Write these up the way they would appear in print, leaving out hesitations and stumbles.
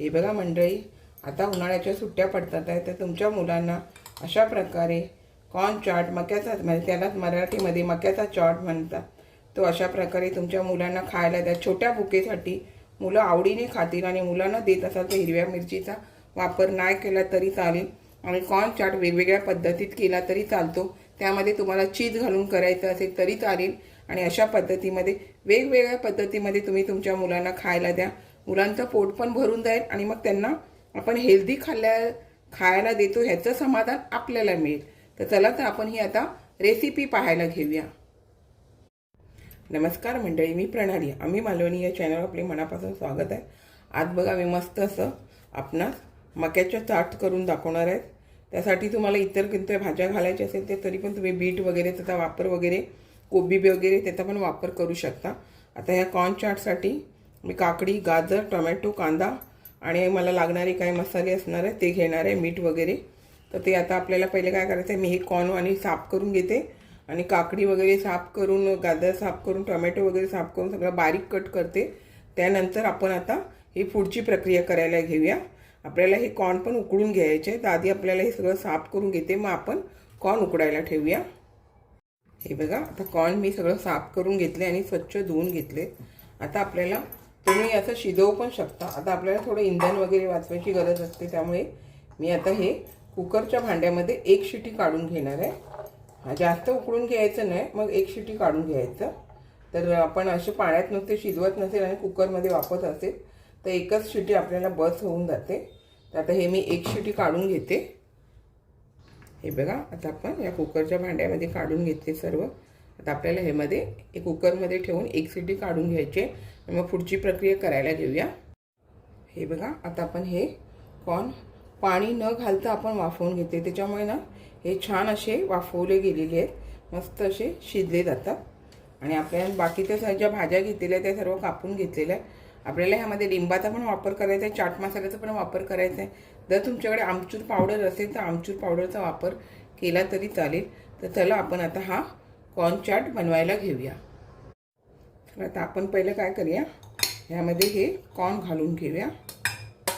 हे बघा मंडळी, आता उन्हाळ्याच्या सुट्ट्या पडतात आहे, तर तुमच्या मुलांना अशा प्रकारे कॉर्न चाट, मक्याचा म्हणजे त्याला मराठीमध्ये मक्याचा चाट म्हणतात, तो अशा प्रकारे तुमच्या मुलांना खायला द्या. छोट्या भुकेसाठी मुलं आवडीने खातील. आणि मुलांना देत असाल तर हिरव्या मिरचीचा वापर नाही केला तरी चालेल. आणि कॉर्न चाट वेगवेगळ्या पद्धतीत केला तरी चालतो. त्यामध्ये तुम्हाला चीज घालून करायचं असेल तरी चालेल. आणि अशा पद्धतीमध्ये वेगवेगळ्या पद्धतीमध्ये तुम्ही तुमच्या मुलांना खायला द्या. मुलांचं पोट पण भरून जाईल आणि मग त्यांना आपण हेल्दी खायला देतो ह्याचं समाधान आपल्याला मिळेल. तर चला तर आपण ही आता रेसिपी पाहायला घेऊया. नमस्कार मंडळी, मी प्रणाली, आम्ही मालवणी या चॅनलवर आपले मनापासून स्वागत आहे. आज बघा मी मस्त असं आपणास मक्याच्या चाट करून दाखवणार आहे. त्यासाठी तुम्हाला इतर कोणत्या भाज्या घालायच्या असेल ते तरी पण तुम्ही बीट वगैरे त्याचा वापर वगैरे, कोबी वगैरे त्याचा पण वापर करू शकता. आता ह्या कॉर्न चाटसाठी मी काकडी, गाजर, टोमॅटो, कांदा आणि मला लागणारे काही मसाले असणार आहे ते घेणार आहे, मीठ वगैरे. तर ते आता आपल्याला पहिले काय करायचं आहे, मी हे कॉर्न आणि साफ करून घेते आणि काकडी वगैरे साफ करून, गाजर साफ करून, टोमॅटो वगैरे साफ करून सगळं बारीक कट करते. त्यानंतर आपण आता ही पुढची प्रक्रिया करायला घेऊया. आपल्याला हे कॉर्न पण उकडून घ्यायचे, तर आधी आपल्याला हे सगळं साफ करून घेते, मग आपण कॉर्न उकडायला ठेवूया. हे बघा, आता कॉर्न मी सगळं साफ करून घेतले आणि स्वच्छ धुवून घेतले. आता आपल्याला तुम्ही असं शिजवू पण शकता. आता आपल्याला थोडं इंधन वगैरे वाचवायची गरज असते, त्यामुळे मी आता हे कुकरच्या भांड्यामध्ये एक शिटी काढून घेणार आहे. जास्त उकळून घ्यायचं नाही, मग एक शिटी काढून घ्यायचं. तर आपण असे पाण्यात नुसते शिजवत नसेल आणि कुकरमध्ये वापरत असेल तर एकच शिटी आपल्याला बस होऊन जाते. तर आता हे मी एक शिटी काढून घेते. हे बघा, आता आपण या कुकरच्या भांड्यामध्ये काढून घेतले सर्व. आता आपल्याला हे मध्ये एक कुकरमध्ये ठेवून एक शिटी काढून घ्यायचे आणि मग पुढची प्रक्रिया करायला घेऊया. हे बघा, आता आपण हे कॉर्न पाणी न घालता आपण वाफवून घेते, त्याच्यामुळे ना हे छान असे वाफवले गेलेले आहेत, मस्त असे शिजले जातात. आणि आपल्याला बाकीच्या ज्या भाज्या घेतलेल्या त्या सर्व कापून घेतलेल्या आहे. आपल्याला ह्यामध्ये लिंबाचा पण वापर करायचा आहे, चाट मसाल्याचा पण वापर करायचा आहे. जर तुमच्याकडे आमचूर पावडर असेल तर आमचूर पावडरचा वापर केला तरी चालेल. तर चला आपण आता हा कॉर्न चाट बनवायला घेऊया. तर आता आपण पहिलं काय करूया, ह्यामध्ये हे कॉर्न घालून घेऊया.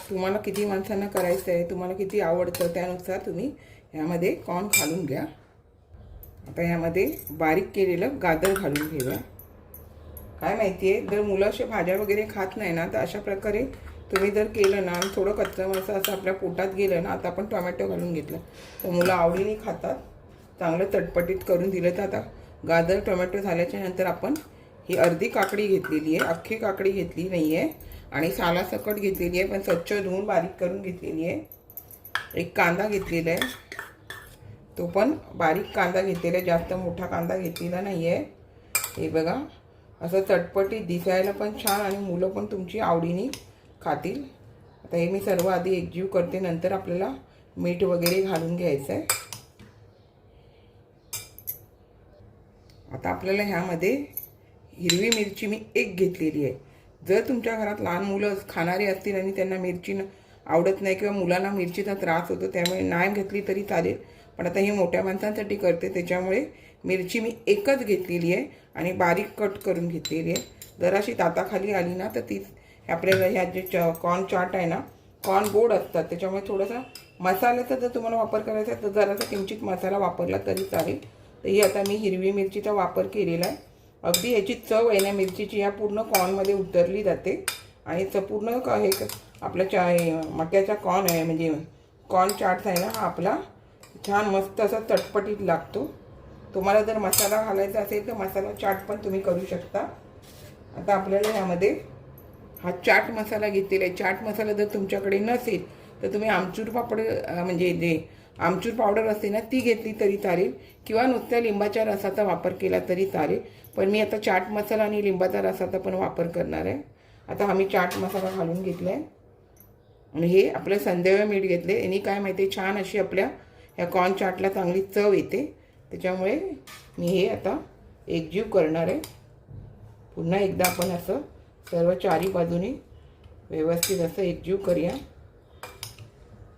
तुम्हाला किती माणसांना करायचं आहे, तुम्हाला किती आवडतं त्यानुसार तुम्ही ह्यामध्ये कॉर्न घालून घ्या. आता ह्यामध्ये बारीक केलेलं गाजर घालून घेऊया. काय माहिती आहे, जर मुलं असे भाज्या वगैरे खात नाही ना, तर अशा प्रकारे तुम्ही जर केलं ना आणि थोडं कच्चं मसा असं आपल्या पोटात गेलं ना, आता आपण टोमॅटो घालून घेतलं तर मुलं आवडीने खातात. चांगलं चटपटीत करून दिलं. तर आता गाजर टोमॅटो झाल्याच्या नंतर आपण ही अर्धी काकडी घेतलेली आहे, अख्खी काकडी घेतली नाही आहे आणि सालासकट घेतलेली आहे, पण स्वच्छ धुवून बारीक करून घेतलेली आहे. एक कांदा घेतलेला आहे, तो पण बारीक कांदा घेतलेला आहे, जास्त मोठा कांदा घेतलेला नाही आहे. हे बघा, असं चटपटीत दिसायला पण छान आणि मुलं पण तुमची आवडीने खातील. आता हे मी सर्व आधी एकजीव करते, नंतर आपल्याला मीठ वगैरे घालून घ्यायचं आहे. आता आपल्याला ह्यामध्ये हिरवी मिरची मी एक घेतलेली आहे. जर तुमच्या घरात लहान मुलं खाणारी असतील आणि त्यांना मिरची आवडत नाही किंवा मुलांना मिरचीचा त्रास होतो त्यामुळे नाही घेतली तरी चालेल, पण आता ही मोठ्या माणसांसाठी करते त्याच्यामुळे मिरची मी एकच घेतलेली आहे आणि बारीक कट करून घेतलेली आहे. जराशी दाताखाली आली ना तर ती आपल्याला ह्या जे कॉर्न चाट आहे ना, कॉर्न गोड असतात त्याच्यामुळे थोडासा मसाल्याचा जर तुम्हाला वापर करायचा आहे तर जरासा किंचित मसाला वापरला तरी चालेल. तर ही आता मी हिरवी मिरचीचा वापर केलेला आहे. अगदी ह्याची चव आहे ना मिरचीची या पूर्ण कॉर्नमध्ये उतरली जाते आणि पूर्ण हे आपल्या मक्याचा कॉर्न आहे म्हणजे कॉर्न चाट आहे ना, हा आपला छान मस्त असा चटपटीत लागतो. तुम्हाला जर मसाला घालायचा असेल तर मसाला चाट पण तुम्ही करू शकता. आता आपल्याला ह्यामध्ये हा चाट मसाला घेतलेला आहे. चाट मसाला जर तुमच्याकडे नसेल तर तुम्ही आमचूर म्हणजे जे आमचूर पावडर असते ना ती घेतली तरी चालेल किंवा नुसत्या लिंबाच्या रसाचा वापर केला तरी चालेल, पण मी आता चाट मसाला आणि लिंबाचा रसाचा पण वापर करणार आहे. आता आम्ही चाट मसाला घालून घेतला आहे आणि हे आपलं संदेव मीठ घेतले. यांनी काय माहिती छान अशी आपल्या ह्या कॉर्न चाटला चांगली चव येते, त्याच्यामुळे मी हे आता एकजीव करणार आहे. पुन्हा एकदा आपण असं सर्व चारी बाजूने व्यवस्थित असं एकजीव करूया.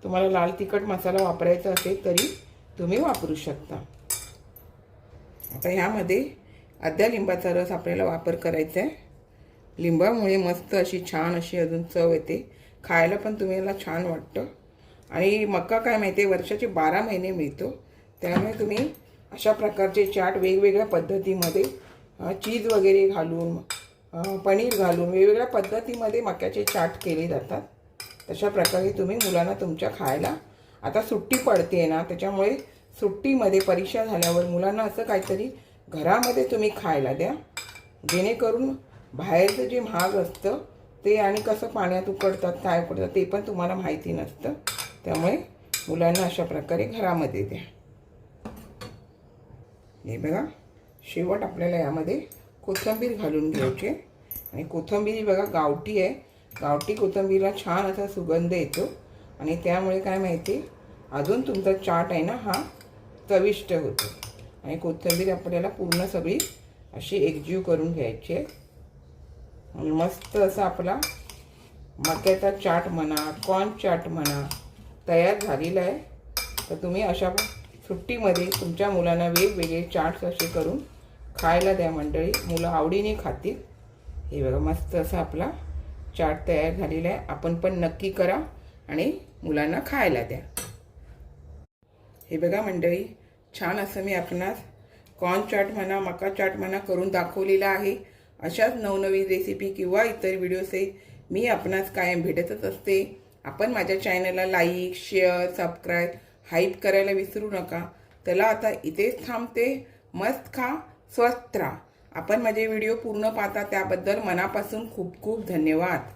तुम्हाला लाल तिखट मसाला वापरायचा असेल तरी तुम्ही वापरू शकता. आता ह्यामध्ये अर्ध्या लिंबाचा रस आपल्याला वापर करायचा आहे. लिंबामुळे मस्त अशी छान अशी अजून चव येते. खायला पण तुम्हाला छान वाटतं. आणि मका काय माहिती आहे, वर्षाचे 12 महिने मिळतो. त्यामुळे तुम्ही अशा प्रकारचे चाट वेगवेगळ्या पद्धतीमध्ये चीज वगैरे घालून, पनीर घालून वेगवेगळ्या पद्धतीमध्ये मक्याचे चाट केले जातात. तशा प्रकारे तुम्ही मुलांना तुमच्या खायला, आता सुट्टी पडते ना, त्याच्यामुळे सुट्टीमध्ये परीक्षा झाल्यावर मुलांना असं काहीतरी घरामध्ये तुम्ही खायला द्या, जेणेकरून बाहेरचं जे महाग असतं ते आणि कसं पाण्यात उकडतात काय उकडतात ते पण तुम्हाला माहिती नसतं. त्यामुळे मुलांना अशा प्रकारे घरामध्ये द्या. हे बघा, शेवट आपल्याला यामध्ये कोथिंबीर घालून घ्यायची. आणि कोथिंबीर बघा गावठी आहे. गावठी कोथिंबीरला छान असा सुगंध येतो आणि त्यामुळे काय माहिती, अजून तुमचा चाट आहे ना हा चविष्ट होतो. आणि कोथिंबीर आपल्याला पूर्ण सगळी अशी एकजीव करून घ्यायची आहे. आणि मस्त असा आपला मक्याचा चाट म्हणा, कॉर्न चाट म्हणा तयार झालेला आहे. तर तुम्ही अशा सुट्टीमध्ये तुमच्या मुलांना वेगवेगळे चाट्स असे करून खायला द्या मंडळी. मुलं आवडीने खातील. हे बघा, मस्त असा आपला चाट तयार झालेला आहे. आपण पण नक्की करा आणि मुलांना खायला द्या. हे बघा मंडळी, छान असं मी आपणास कॉर्न चाट म्हणा, मका चाट म्हणा करून दाखवलेला आहे. अशाच नवनवीन रेसिपी किंवा इतर व्हिडिओसहित मी आपणास कायम भेटतच असते. आपण माझ्या चॅनलला लाईक, शेअर, सबस्क्राईब, हाईप करायला विसरू नका. त्याला आता इथेच थांबते. मस्त खा, स्वस्त राहा. आपण माझे व्हिडिओ पूर्ण पाहता त्याबद्दल मनापासून खूप खूप धन्यवाद.